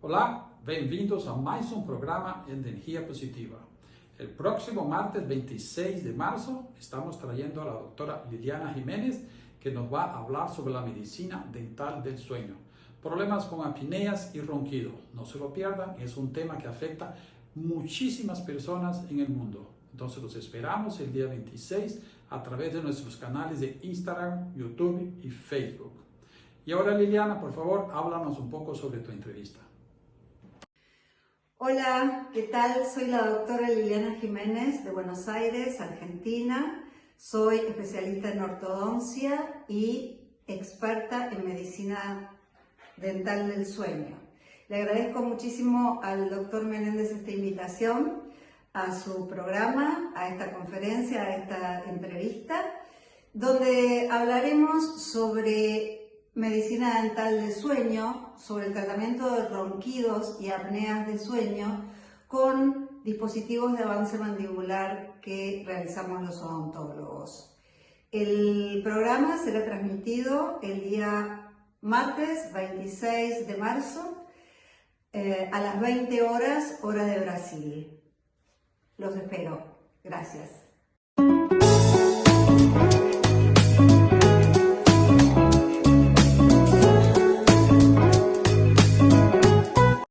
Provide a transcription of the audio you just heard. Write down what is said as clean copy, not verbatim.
Olá, bem-vindos a mais um programa Energia Positiva. El próximo martes 26 de marzo estamos trayendo a la doctora Liliana Jiménez, que nos va a hablar sobre la medicina dental del sueño, problemas con apneas y ronquido. No se lo pierdan, es un tema que afecta muchísimas personas en el mundo. Entonces los esperamos el día 26 a través de nuestros canales de Instagram, YouTube y Facebook. Y ahora, Liliana, por favor, háblanos un poco sobre tu entrevista. Hola, ¿qué tal? Soy la doctora Liliana Jiménez de Buenos Aires, Argentina. Soy especialista en ortodoncia y experta en medicina dental del sueño. Le agradezco muchísimo al doctor Menéndez esta invitación a su programa, a esta conferencia, a esta entrevista, donde hablaremos sobre medicina dental del sueño, sobre el tratamiento de ronquidos y apneas de sueño con dispositivos de avance mandibular que realizamos los odontólogos. El programa será transmitido el día martes 26 de marzo a las 20 horas, hora de Brasil. Los espero. Gracias.